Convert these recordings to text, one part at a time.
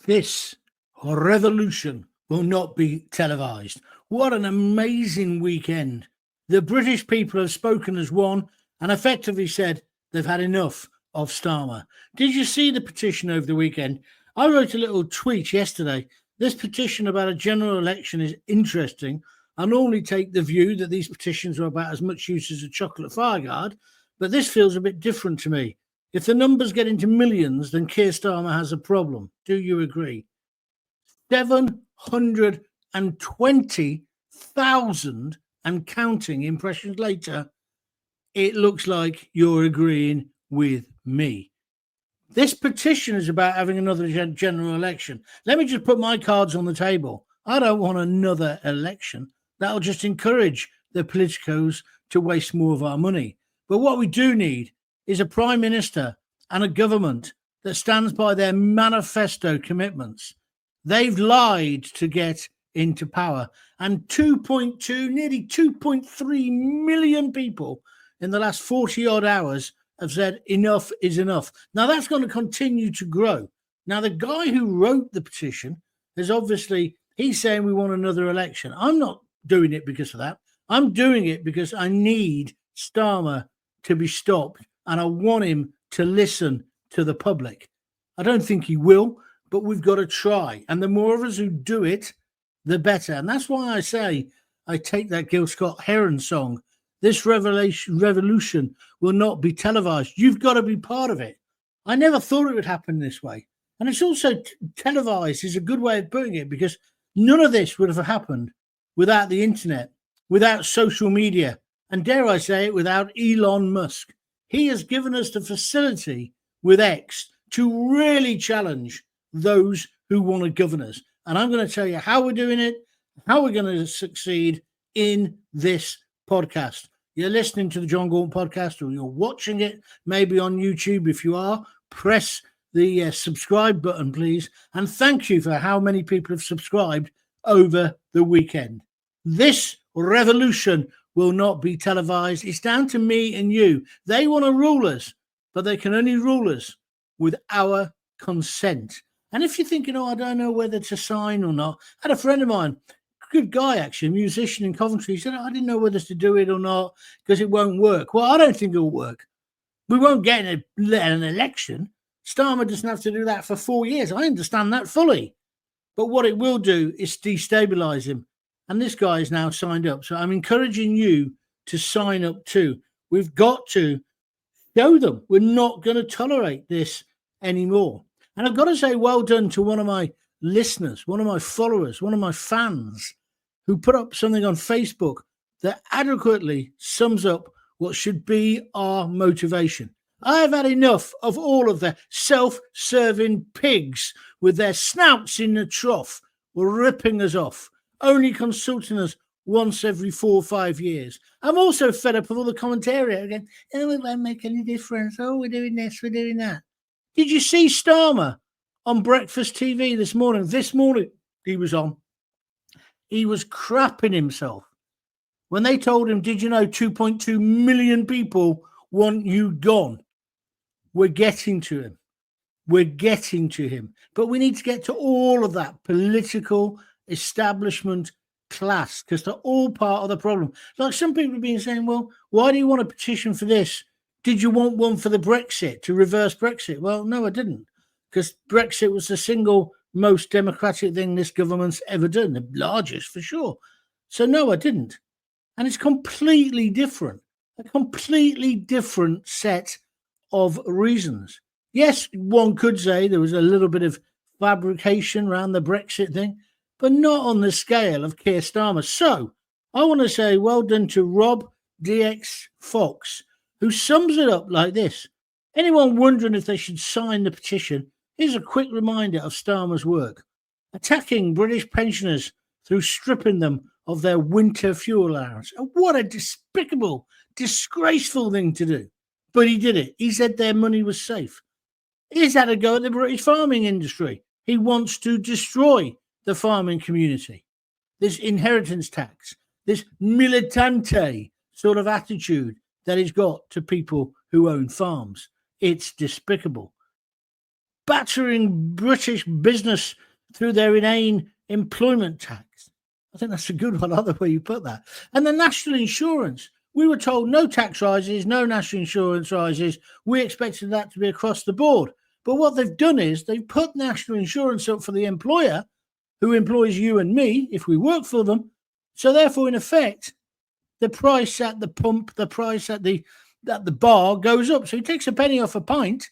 This revolution will not be televised. What an amazing weekend. The British people have spoken as one and effectively said they've had enough of Starmer. Did you see the petition over the weekend? I wrote a little tweet yesterday. This petition about a general election is interesting. I normally take the view that these petitions are about as much use as a chocolate fireguard, but this feels a bit different to me. If the numbers get into millions, then Keir Starmer has a problem. Do you agree? 720,000 and counting impressions later, it looks like you're agreeing with me. This petition is about having another general election. Let me just put my cards on the table. I don't want another election. That'll just encourage the politicos to waste more of our money. But what we do need is a prime minister and a government that stands by their manifesto commitments. They've lied to get into power, and 2.2, nearly 2.3 million people in the last 40 odd hours have said enough is enough. Now that's going to continue to grow. Now the guy who wrote the petition is obviously, he's saying we want another election. I'm not doing it because of that. I'm doing it because I need Starmer to be stopped, and I want him to listen to the public. I don't think he will, but we've got to try. And the more of us who do it, the better. And that's why I say I take that Gil Scott-Heron song. This revolution will not be televised. You've got to be part of it. I never thought it would happen this way. And it's also televised is a good way of putting it, because none of this would have happened without the internet, without social media, and dare I say it, without Elon Musk. He has given us the facility with X to really challenge those who want to govern us. And I'm going to tell you how we're doing it, how we're going to succeed in this podcast. You're listening to the John Gaunt podcast, or you're watching it maybe on YouTube. If you are, press the subscribe button, please. And thank you for how many people have subscribed over the weekend. This revolution will not be televised. It's down to me and you. They want to rule us, but they can only rule us with our consent. And if you're thinking, I don't know whether to sign or not, I had a friend of mine, good guy actually, a musician in Coventry, he said, I didn't know whether to do it or not because it won't work. Well, I don't think it'll work. We won't get an election. Starmer doesn't have to do that for 4 years. I understand that fully. But what it will do is destabilise him. And this guy is now signed up. So I'm encouraging you to sign up too. We've got to show them we're not going to tolerate this anymore. And I've got to say well done to one of my listeners, one of my followers, one of my fans who put up something on Facebook that adequately sums up what should be our motivation. I've had enough of all of the self-serving pigs with their snouts in the trough ripping us off, only consulting us once every 4 or 5 years. I'm also fed up with all the commentary again. It won't make any difference. We're doing this, we're doing that. Did you see Starmer on Breakfast TV this morning? This morning he was on. He was crapping himself when they told him, did you know 2.2 million people want you gone? We're getting to him. We're getting to him. But we need to get to all of that political establishment class, because they're all part of the problem. Like some people have been saying, well, why do you want a petition for this? Did you want one for the Brexit, to reverse Brexit? Well, no, I didn't, because Brexit was the single most democratic thing this government's ever done, the largest for sure. So no, I didn't. And it's completely different, a completely different set of reasons. Yes, one could say there was a little bit of fabrication around the Brexit thing, but not on the scale of Keir Starmer. So I want to say well done to Rob DX Fox, who sums it up like this. Anyone wondering if they should sign the petition, here's a quick reminder of Starmer's work. Attacking British pensioners through stripping them of their winter fuel allowance. And what a despicable, disgraceful thing to do. But he did it. He said their money was safe. He's had a go at the British farming industry. He wants to destroy the farming community. This inheritance tax, this militante sort of attitude that he's got to people who own farms. It's despicable. battering British business through their inane employment tax. I think that's a good one, other way you put that. And the national insurance. We were told no tax rises, no national insurance rises. We expected that to be across the board. But what they've done is they've put national insurance up for the employer who employs you and me if we work for them. So therefore, in effect, the price at the pump, the price at the bar goes up. So he takes a penny off a pint,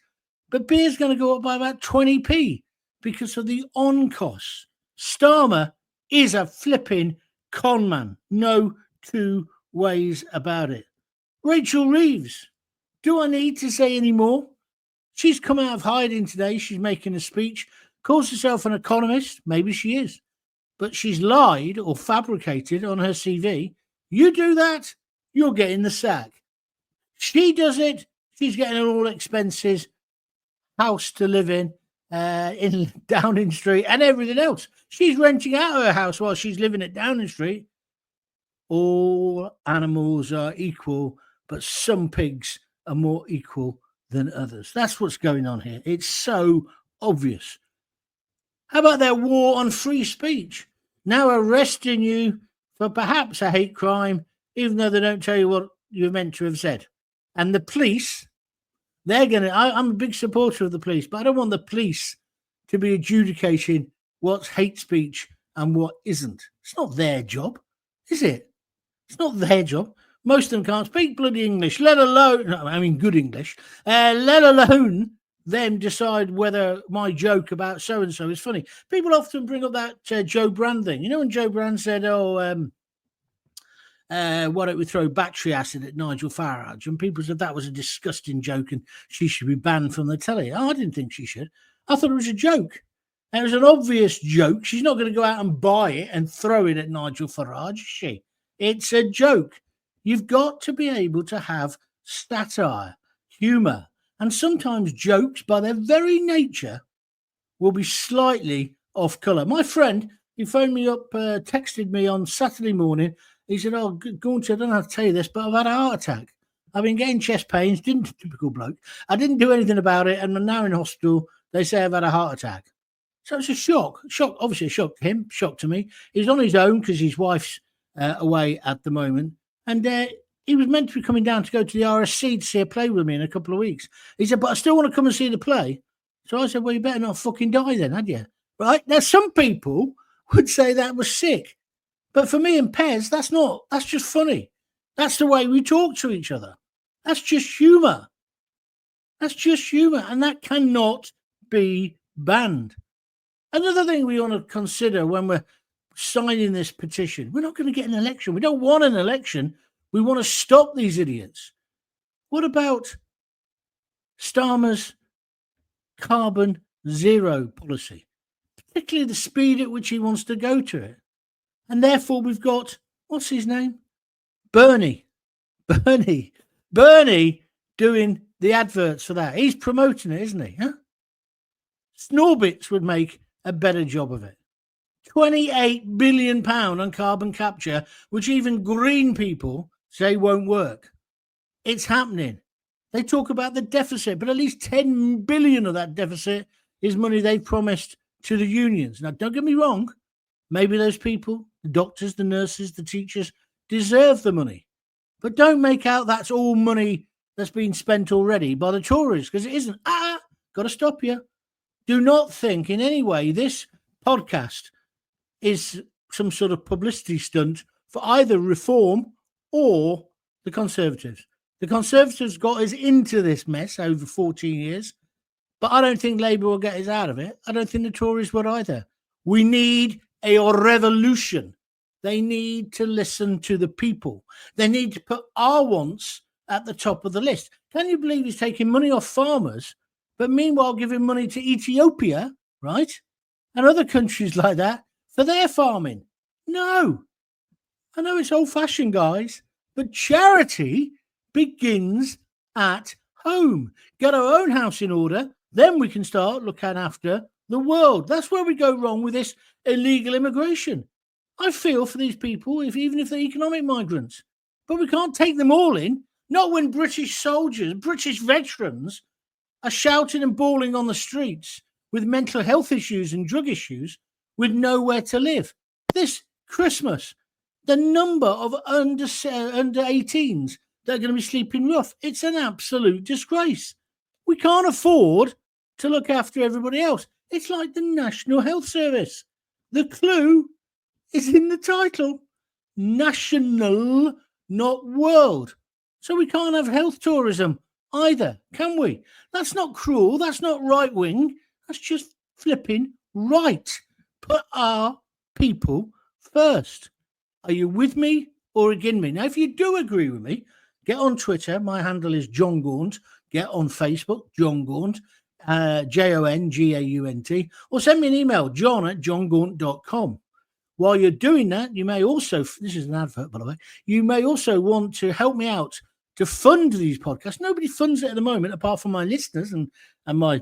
but beer's going to go up by about 20p because of the on costs. Starmer is a flipping con man. No two ways about it. Rachel Reeves. Do I need to say any more? She's come out of hiding today. She's making a speech. Calls herself an economist. Maybe she is. But she's lied or fabricated on her CV. You do that, you're getting the sack. She does it. She's getting all expenses, house to live in Downing Street and everything else. She's renting out her house while she's living at Downing Street. All animals are equal, but some pigs are more equal than others. That's what's going on here. It's so obvious. How about their war on free speech? Now arresting you for perhaps a hate crime, even though they don't tell you what you're meant to have said. And the police, I'm a big supporter of the police, but I don't want the police to be adjudicating what's hate speech and what isn't. It's not their job, is it? It's not their job. Most of them can't speak bloody English, let alone, good English, let alone them decide whether my joke about so-and-so is funny. People often bring up that Joe Brand thing. You know when Joe Brand said, why don't we throw battery acid at Nigel Farage? And people said that was a disgusting joke and she should be banned from the telly. Oh, I didn't think she should. I thought it was a joke. And it was an obvious joke. She's not going to go out and buy it and throw it at Nigel Farage, is she? It's a joke. You've got to be able to have satire, humour, and sometimes jokes by their very nature will be slightly off colour. My friend, he phoned me up, texted me on Saturday morning. He said, Gaunt, I don't know how to tell you this, but I've had a heart attack. I've been getting chest pains, typical bloke. I didn't do anything about it, and I'm now in hospital. They say I've had a heart attack. So it's a shock. Obviously a shock to him, shock to me. He's on his own because his wife's away at the moment. And he was meant to be coming down to go to the RSC to see a play with me in a couple of weeks. He said, but I still want to come and see the play. So I said, well, you better not fucking die then, had you? Right? Now, some people would say that was sick. But for me and Pez, that's just funny. That's the way we talk to each other. That's just humour. That's just humour. And that cannot be banned. Another thing we want to consider when we're signing this petition, we're not going to get an election. We don't want an election. We want to stop these idiots. What about Starmer's carbon zero policy, particularly the speed at which he wants to go to it? And therefore we've got, what's his name? Bernie doing the adverts for that. He's promoting it, isn't he? Huh? Snorbits would make a better job of it. £28 billion on carbon capture, which even green people say won't work. It's happening. They talk about the deficit, but at least 10 billion of that deficit is money they've promised to the unions. Now, don't get me wrong. Maybe those people, the doctors, the nurses, the teachers, deserve the money. But don't make out that's all money that's been spent already by the Tories, because it isn't. Got to stop you. Do not think in any way this podcast is some sort of publicity stunt for either Reform or the Conservatives. The Conservatives got us into this mess over 14 years, but I don't think Labour will get us out of it. I don't think the Tories would either. We need a revolution. They need to listen to the people. They need to put our wants at the top of the list. Can you believe he's taking money off farmers, but meanwhile giving money to Ethiopia, right, and other countries like that for their farming? No. I know it's old-fashioned, guys, but charity begins at home. Get our own house in order, then we can start looking after the world. That's where we go wrong with this illegal immigration. I feel for these people, even if they're economic migrants, but we can't take them all in. Not when British soldiers, British veterans are shouting and bawling on the streets with mental health issues and drug issues with nowhere to live. This Christmas, the number of under 18s that are going to be sleeping rough, it's an absolute disgrace. We can't afford to look after everybody else. It's like the National Health Service. The clue is in the title. National, not world. So we can't have health tourism either, can we? That's not cruel. That's not right wing. That's just flipping right. Put our people first. Are you with me or against me? Now, if you do agree with me, get on Twitter. My handle is John Gaunt. Get on Facebook, John Gaunt, JONGAUNT, or send me an email, john@johngaunt.com. While you're doing that, you may also, this is an advert, by the way, you may also want to help me out to fund these podcasts. Nobody funds it at the moment, apart from my listeners and my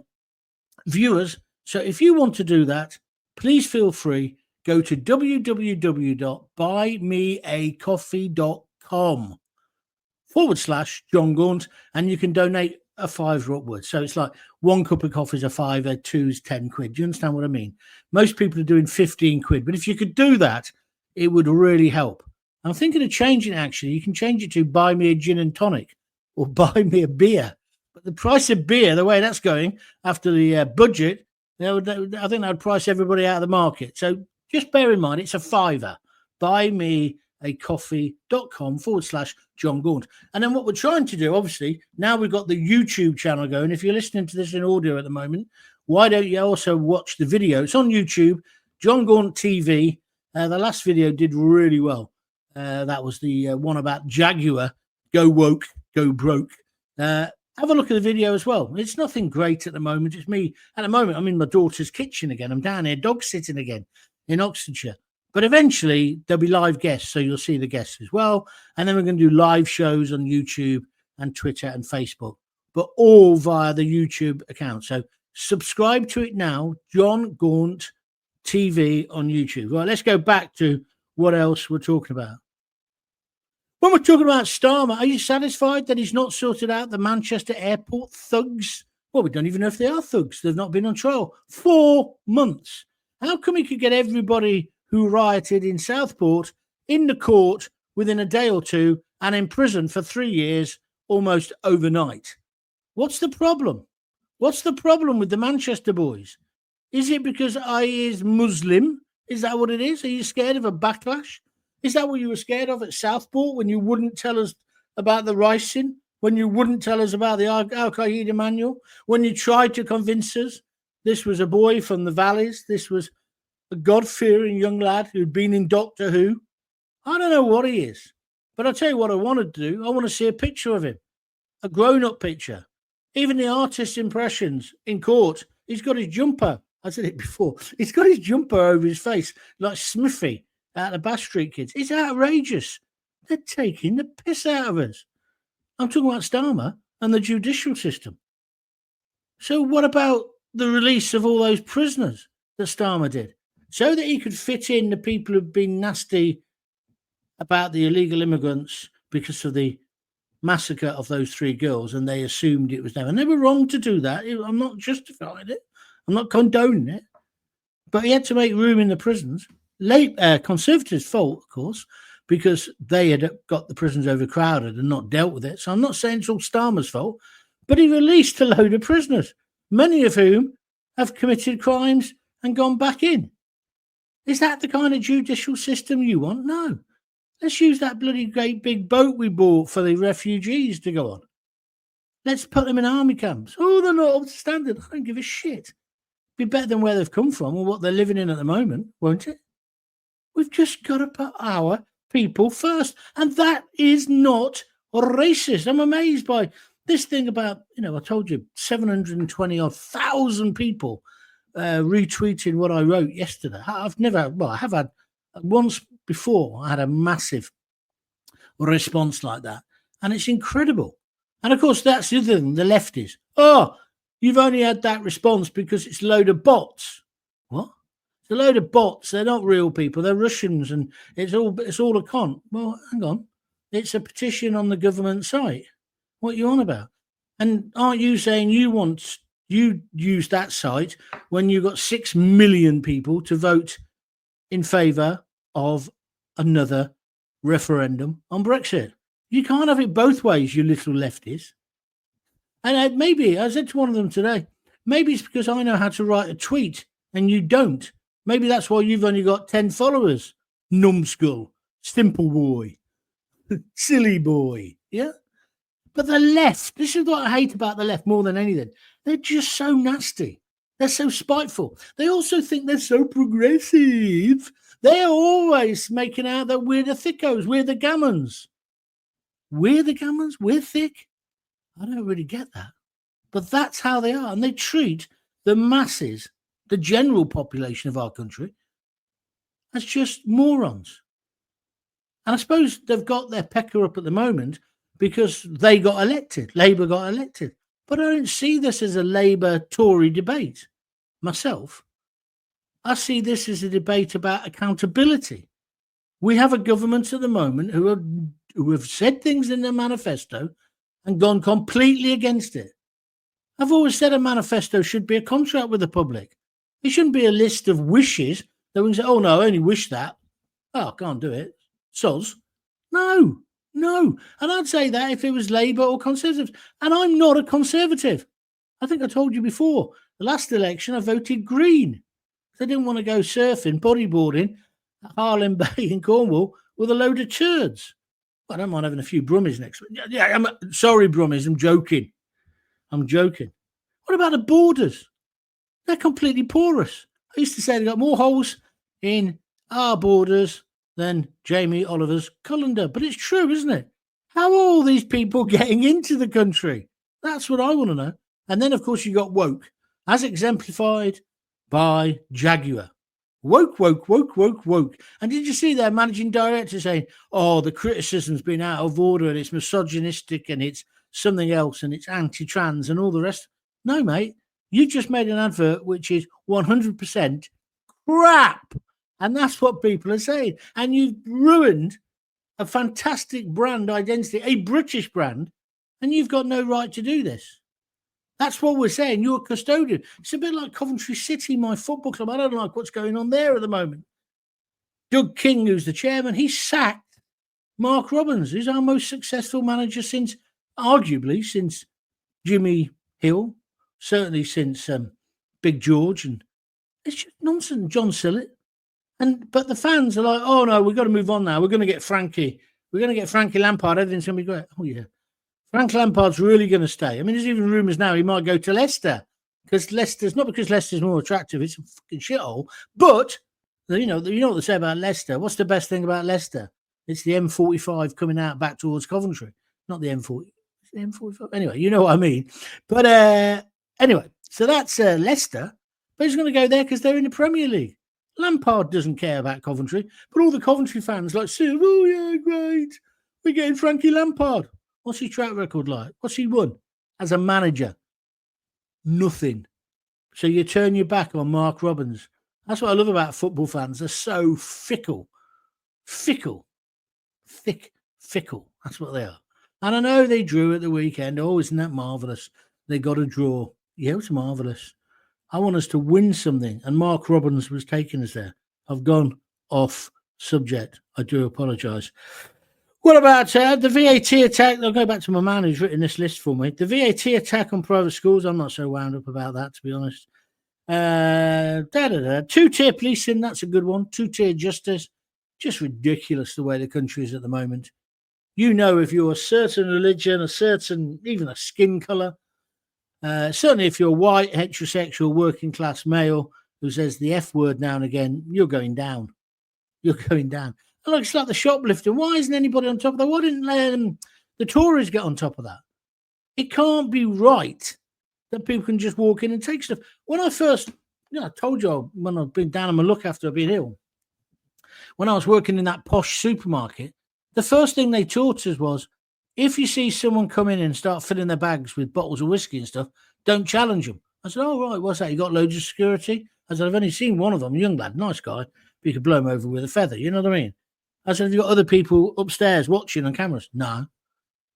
viewers. So if you want to do that, please feel free. Go to www.buymeacoffee.com/John Gaunt, and you can donate a £5 upwards. So it's like 1 cup of coffee is a £5, 2's £10. Do you understand what I mean? Most people are doing 15 quid, but if you could do that, it would really help. I'm thinking of changing it, actually. You can change it to buy me a gin and tonic or buy me a beer. But the price of beer, the way that's going after the budget, I think that would price everybody out of the market. So just bear in mind, it's a £5. buymeacoffee.com/John Gaunt. And then what we're trying to do, obviously, now we've got the YouTube channel going. If you're listening to this in audio at the moment, why don't you also watch the video? It's on YouTube, John Gaunt TV. The last video did really well. That was the one about Jaguar, go woke, go broke. Have a look at the video as well. It's nothing great at the moment. It's me. At the moment, I'm in my daughter's kitchen again. I'm down here dog sitting again in Oxfordshire. But eventually, there'll be live guests, so you'll see the guests as well. And then we're going to do live shows on YouTube and Twitter and Facebook, but all via the YouTube account. So subscribe to it now, John Gaunt TV on YouTube. Right, let's go back to what else we're talking about. When we're talking about Starmer, are you satisfied that he's not sorted out the Manchester airport thugs? Well, we don't even know if they are thugs. They've not been on trial 4 months. How come he could get everybody who rioted in Southport in the court within a day or two and in prison for 3 years almost overnight? What's the problem? What's the problem with the Manchester boys? Is it because I is Muslim? Is that what it is? Are you scared of a backlash? Is that what you were scared of at Southport when you wouldn't tell us about the ricin? When you wouldn't tell us about the Al-Qaeda manual? When you tried to convince us this was a boy from the valleys? This was a God-fearing young lad who'd been in Doctor Who? I don't know what he is. But I'll tell you what I want to do. I want to see a picture of him. A grown-up picture. Even the artist's impressions in court. He's got his jumper. I said it before. He's got his jumper over his face like Smithy out of Bass Street Kids. It's outrageous. They're taking the piss out of us. I'm talking about Starmer and the judicial system. So what about the release of all those prisoners that Starmer did? So that he could fit in the people who've been nasty about the illegal immigrants because of the massacre of those 3 girls, and they assumed it was them. And they were wrong to do that. I'm not justifying it. I'm not condoning it. But he had to make room in the prisons. Conservatives' fault, of course, because they had got the prisons overcrowded and not dealt with it. So I'm not saying it's all Starmer's fault, but he released a load of prisoners, many of whom have committed crimes and gone back in. Is that the kind of judicial system you want? No. Let's use that bloody great big boat we bought for the refugees to go on. Let's put them in army camps. Oh, they're not up to standard. I don't give a shit. Be better than where they've come from or what they're living in at the moment, won't it? We've just got to put our people first. And that is not racist. I'm amazed by this thing about, I told you, 720,000 people retweeting what I wrote yesterday. I have had once before, I had a massive response like that. And it's incredible. And of course, that's the other thing, the lefties. Oh, you've only had that response because it's a load of bots. What? It's a load of bots. They're not real people. They're Russians, and it's all a con. Well, hang on. It's a petition on the government site. What are you on about? And aren't you saying you want You used that site when you got 6 million people to vote in favour of another referendum on Brexit. You can't have it both ways, you little lefties. And maybe, I said to one of them today, maybe it's because I know how to write a tweet and you don't. Maybe that's why you've only got 10 followers. Numbskull, Stimple boy, silly boy. Yeah. But the left, this is what I hate about the left more than anything. They're just so nasty. They're so spiteful. They also think they're so progressive. They're always making out that we're the thickos, we're the gammons. We're the gammons, we're thick. I don't really get that. But that's how they are. And they treat the masses, the general population of our country, as just morons. And I suppose they've got their pecker up at the moment because they got elected. Labour got elected. But I don't see this as a Labour-Tory debate myself. I see this as a debate about accountability. We have a government at the moment who have said things in their manifesto and gone completely against it. I've always said a manifesto should be a contract with the public. It shouldn't be a list of wishes that we can say, oh, no, I only wish that. Oh, I can't do it. Soz. No. And I'd say that if it was Labour or Conservatives. And I'm not a Conservative. I think I told you before, the last election I voted Green. I didn't want to go surfing, bodyboarding at Harlem Bay in Cornwall with a load of turds. I don't mind having a few brummies next week. Yeah, I'm sorry, brummies. I'm joking. What about the borders? They're completely porous. I used to say they got more holes in our borders than Jamie Oliver's colander. But it's true, isn't it? How are all these people getting into the country? That's what I want to know. And then, of course, you got woke, as exemplified by Jaguar. Woke. And did you see their managing director saying, oh, the criticism's been out of order and it's misogynistic and it's something else and it's anti-trans and all the rest? No, mate, you just made an advert which is 100% crap. And that's what people are saying. And you've ruined a fantastic brand identity, a British brand, and you've got no right to do this. That's what we're saying. You're a custodian. It's a bit like Coventry City, my football club. I don't like what's going on there at the moment. Doug King, who's the chairman, he sacked Mark Robbins, who's our most successful manager arguably since Jimmy Hill, certainly since Big George. And it's just nonsense. John Sillett. But the fans are like, oh, no, we've got to move on now. We're going to get Frankie. We're going to get Frankie Lampard. Everything's going to be great. Oh, yeah. Frank Lampard's really going to stay. I mean, there's even rumours now he might go to Leicester because not because Leicester's more attractive. It's a fucking shithole. But, you know what they say about Leicester. What's the best thing about Leicester? It's the M45 coming out back towards Coventry. Not the M40. It's the M45. Anyway, you know what I mean. But anyway, so that's Leicester. But he's going to go there because they're in the Premier League. Lampard doesn't care about Coventry. But all the Coventry fans like, oh, yeah, great. We're getting Frankie Lampard. What's his track record like? What's he won as a manager? Nothing. So you turn your back on Mark Robbins. That's what I love about football fans. They're so fickle. Fickle. That's what they are. And I know they drew at the weekend. Oh, isn't that marvellous? They got a draw. Yeah, it was marvellous. I want us to win something. And Mark Robbins was taking us there. I've gone off subject. I do apologise. What about the VAT attack? I'll go back to my man who's written this list for me. The VAT attack on private schools, I'm not so wound up about that, to be honest. Two-tier policing, that's a good one. Two-tier justice. Just ridiculous the way the country is at the moment. You know, if you're a certain religion, even a skin colour, certainly if you're white, heterosexual, working class male who says the F word now and again, you're going down. Look, it's like the shoplifting. Why isn't anybody on top of that? Why didn't the Tories get on top of that? It can't be right that people can just walk in and take stuff. When I first, I told you when I've been down on my luck after I've been ill, when I was working in that posh supermarket, the first thing they taught us was, if you see someone come in and start filling their bags with bottles of whiskey and stuff, don't challenge them. I said, oh, right, what's that? You got loads of security? I said, I've only seen one of them, young lad, nice guy, but you could blow him over with a feather. You know what I mean? I said, have you got other people upstairs watching on cameras? No.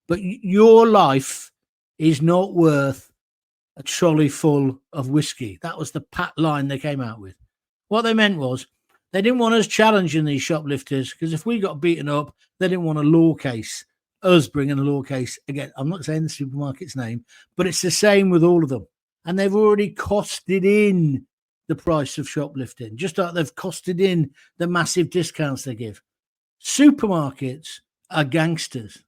But your life is not worth a trolley full of whiskey. That was the pat line they came out with. What they meant was they didn't want us challenging these shoplifters, because if we got beaten up, they didn't want a law case, us bringing a law case. Again, I'm not saying the supermarket's name, but it's the same with all of them. And they've already costed in the price of shoplifting, just like they've costed in the massive discounts they give. Supermarkets are gangsters.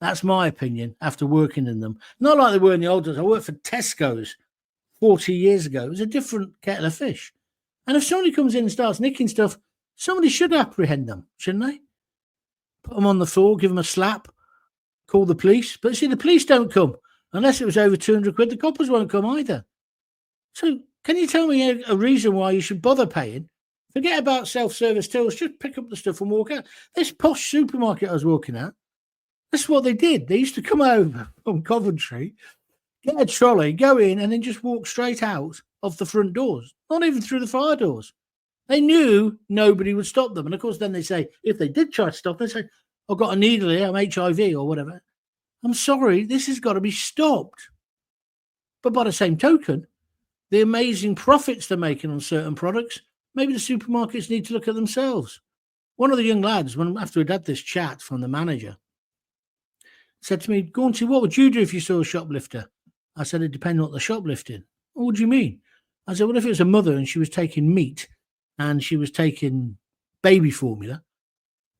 That's my opinion after working in them. Not like they were in the old days. I worked for Tesco's 40 years ago. It was a different kettle of fish. And if somebody comes in and starts nicking stuff, somebody should apprehend them, shouldn't they? Put them on the floor, give them a slap, call the police. But see, the police don't come. Unless it was over 200 quid, the coppers won't come either. So can you tell me a reason why you should bother paying? Forget about self-service tills. Just pick up the stuff and walk out. This posh supermarket I was walking at, that's what they did. They used to come over from Coventry, get a trolley, go in, and then just walk straight out of the front doors, not even through the fire doors. They knew nobody would stop them. And, of course, then they say, if they did try to stop, they say, I've got a needle here, I'm HIV or whatever. I'm sorry, this has got to be stopped. But by the same token, the amazing profits they're making on certain products, maybe the supermarkets need to look at themselves. One of the young lads, after we'd had this chat from the manager, said to me, Gaunty, what would you do if you saw a shoplifter? I said, it depends on what they're shoplifting. What do you mean? I said, well, if it was a mother and she was taking meat and she was taking baby formula,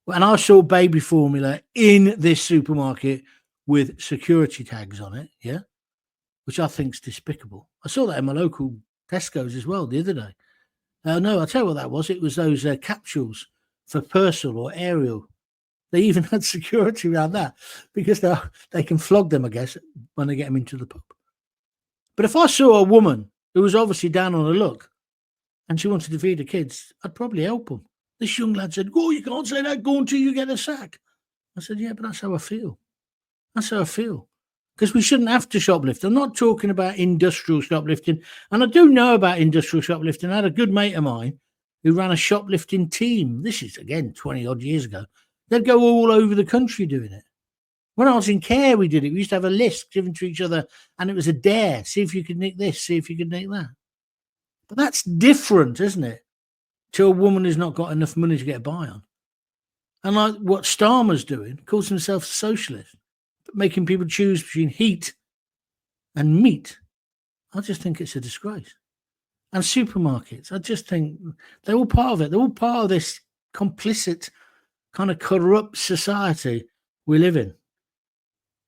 and I saw baby formula in this supermarket with security tags on it, yeah, which I think is despicable. I saw that in my local Tesco's as well the other day. No, I'll tell you what that was. It was those capsules for Persil or Ariel. They even had security around that because they can flog them, I guess, when they get them into the pub. But if I saw a woman who was obviously down on her luck and she wanted to feed her kids, I'd probably help them. This young lad said, you can't say that, go until you get a sack. I said, yeah, but that's how I feel. That's how I feel. Because we shouldn't have to shoplift. I'm not talking about industrial shoplifting. And I do know about industrial shoplifting. I had a good mate of mine who ran a shoplifting team. This is, again, 20-odd years ago. They'd go all over the country doing it. When I was in care, we did it. We used to have a list given to each other, and it was a dare. See if you could nick this, see if you could nick that. But that's different, isn't it, to a woman who's not got enough money to get by on. And like what Starmer's doing, calls himself a socialist, but making people choose between heat and meat. I just think it's a disgrace. And supermarkets, I just think they're all part of it. They're all part of this complicit, kind of corrupt society we live in.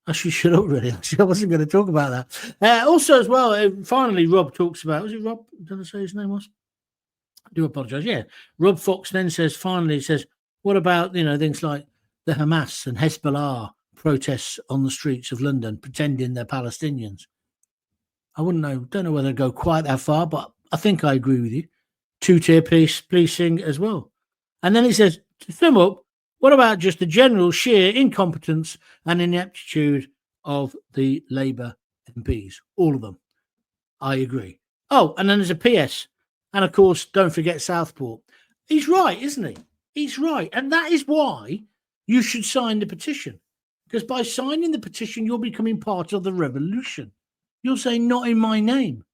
I should shut up, really. I wasn't going to talk about that. Also, as well, finally, Rob talks about, was it Rob? Did I say his name was? I do apologise. Yeah. Rob Fox then says, what about, things like the Hamas and Hezbollah protests on the streets of London, pretending they're Palestinians? I don't know whether I'd go quite that far, but I think I agree with you. Two-tier policing as well. And then he says, to sum up, what about just the general sheer incompetence and ineptitude of the Labour MPs? All of them. I agree. Oh, and then there's a PS. And, of course, don't forget Southport. He's right, isn't he? He's right. And that is why you should sign the petition. Because by signing the petition, you're becoming part of the revolution. You'll say, not in my name.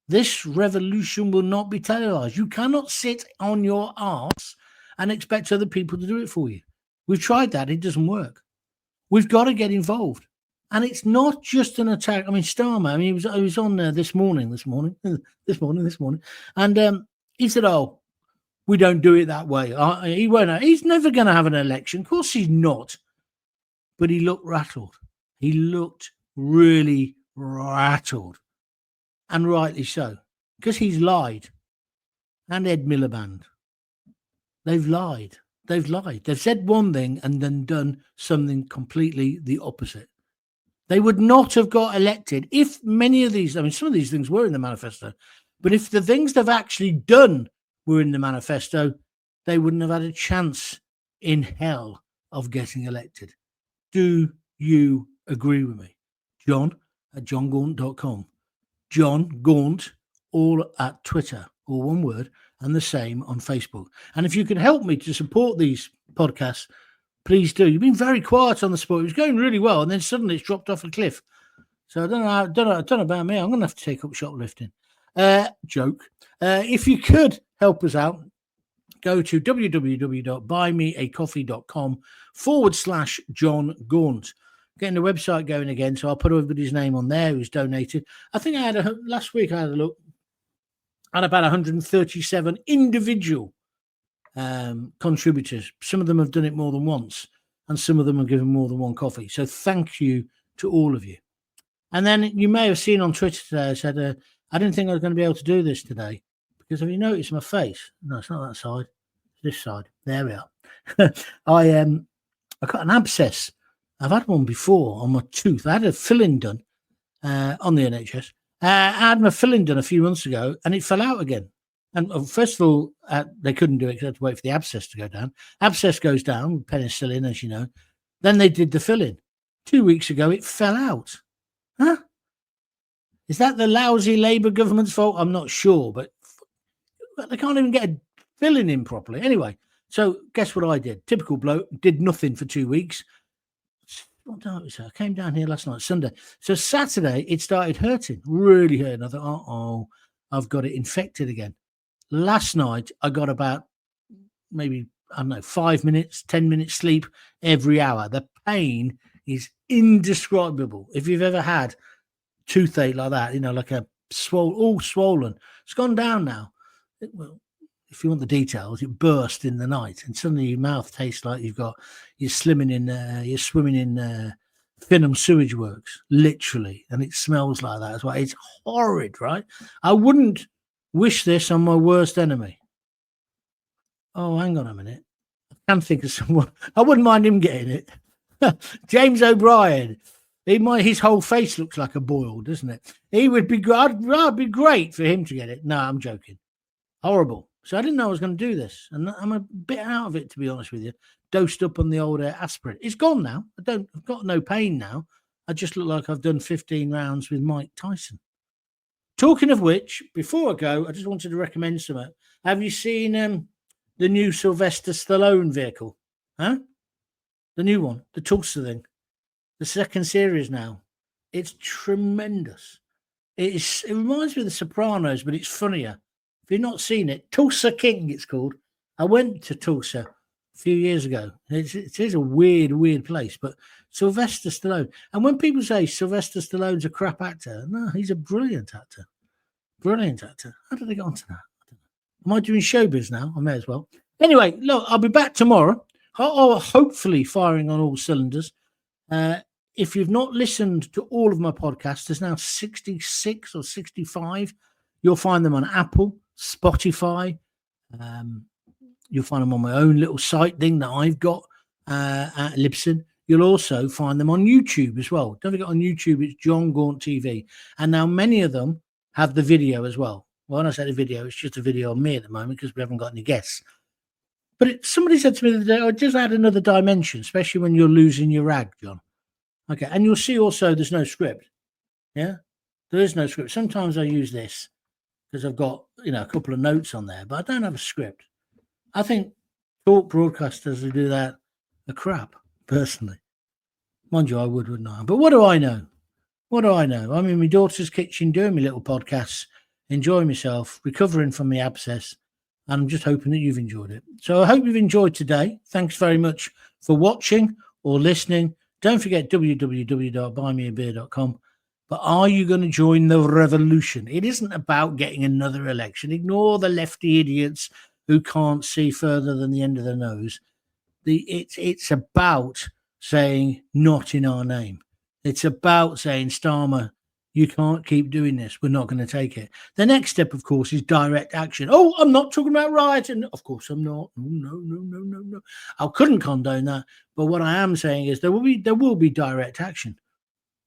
This revolution will not be televised. You cannot sit on your arse and expect other people to do it for you. We've tried that. It doesn't work. We've got to get involved. And it's not just an attack. I mean, Starmer, he was on this morning. And he said, we don't do it that way. He won't. He's never going to have an election. Of course he's not. But he looked rattled. He looked really rattled. And rightly so. Because he's lied. And Ed Miliband. They've lied. They've said one thing and then done something completely the opposite. They would not have got elected if many of these, some of these things were in the manifesto, but if the things they've actually done were in the manifesto, they wouldn't have had a chance in hell of getting elected. Do you agree with me? John@johngaunt.com. John Gaunt, all at Twitter, all one word, and the same on Facebook. And if you can help me to support these podcasts, please do. You've been very quiet on the support. It was going really well, and then suddenly it's dropped off a cliff. So I don't know about me. I'm going to have to take up shoplifting. Joke. If you could help us out, go to www.buymeacoffee.com/John Gaunt. Getting the website going again, so I'll put everybody's name on there who's donated. I think last week I had a look. I had about 137 individual contributors. Some of them have done it more than once, and some of them have given more than one coffee. So thank you to all of you. And then you may have seen on Twitter today, I said, I didn't think I was going to be able to do this today because have you noticed my face? No, it's not that side. It's this side. There we are. I got an abscess. I've had one before on my tooth. I had a filling done on the NHS. I had my filling done a few months ago and it fell out again. And first of all, they couldn't do it because they had to wait for the abscess to go down. Abscess goes down with penicillin, as you know. Then they did the filling. 2 weeks ago, it fell out. Huh? Is that the lousy Labour government's fault? I'm not sure, but they can't even get a filling in properly. Anyway, so guess what I did? Typical bloke, did nothing for 2 weeks. What day was it? I came down here last night, Sunday. So Saturday, it started hurting, really hurting. I thought, I've got it infected again. Last night, I got about maybe, 5 minutes, 10 minutes sleep every hour. The pain is indescribable. If you've ever had toothache like that, like a all swollen, it's gone down now. If you want the details, it burst in the night, and suddenly your mouth tastes like you're swimming in Finham sewage works, literally, and it smells like that as well. It's horrid, right? I wouldn't wish this on my worst enemy. Oh, hang on a minute. I can think of someone. I wouldn't mind him getting it. James O'Brien. His whole face looks like a boil, doesn't it? He would be. I'd be great for him to get it. No, I'm joking. Horrible. So I didn't know I was going to do this, and I'm a bit out of it, to be honest with you. Dosed up on the old aspirin. It's gone now. I've got no pain now. I just look like I've done 15 rounds with Mike Tyson. Talking of which, before I go, I just wanted to recommend something. Have you seen the new Sylvester Stallone vehicle? Huh? The new one, the Tulsa thing. The second series now. It's tremendous. It reminds me of The Sopranos, but it's funnier. If you've not seen it, Tulsa King, it's called. I went to Tulsa a few years ago. It is a weird place, but Sylvester Stallone. And when people say Sylvester Stallone's a crap actor, no, he's a brilliant actor. Brilliant actor. How did I get onto that? I don't know. Am I doing showbiz now? I may as well. Anyway, look, I'll be back tomorrow. Hopefully firing on all cylinders. If you've not listened to all of my podcasts, there's now 66 or 65. You'll find them on Apple, Spotify. You'll find them on my own little site thing that I've got at Libsyn. You'll also find them on YouTube as well. Don't forget, on YouTube, it's John Gaunt TV. And now many of them have the video as well. Well, when I say the video, it's just a video on me at the moment because we haven't got any guests. But somebody said to me the other day, I just add another dimension, especially when you're losing your rag, John. Okay, and you'll see also there's no script. Yeah, there is no script. Sometimes I use this because I've got, a couple of notes on there, but I don't have a script. I think talk broadcasters who do that are crap, personally. Mind you, I wouldn't I? But what do I know? I'm in my daughter's kitchen doing my little podcasts, enjoying myself, recovering from my abscess, and I'm just hoping that you've enjoyed it. So I hope you've enjoyed today. Thanks very much for watching or listening. Don't forget www.buymeabeer.com. But are you going to join the revolution? It isn't about getting another election. Ignore the lefty idiots who can't see further than the end of their nose. It's about saying not in our name. It's about saying, Starmer, you can't keep doing this. We're not going to take it. The next step, of course, is direct action. Oh, I'm not talking about rioting. Of course I'm not. No. I couldn't condone that. But what I am saying is there will be direct action.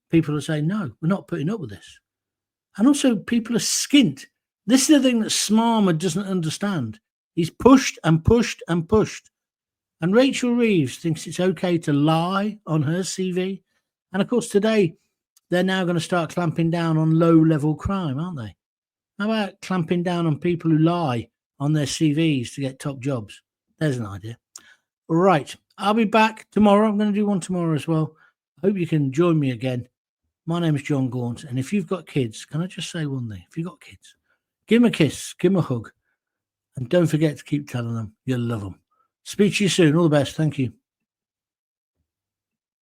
People are saying, no, we're not putting up with this. And also people are skint. This is the thing that Starmer doesn't understand. He's pushed and pushed and pushed. And Rachel Reeves thinks it's okay to lie on her CV. And of course, today, they're now going to start clamping down on low-level crime, aren't they? How about clamping down on people who lie on their CVs to get top jobs? There's an idea. Right. I'll be back tomorrow. I'm going to do one tomorrow as well. I hope you can join me again. My name is John Gaunt, and if you've got kids, can I just say one thing? If you've got kids, give them a kiss, give them a hug, and don't forget to keep telling them you love them. Speak to you soon. All the best. Thank you.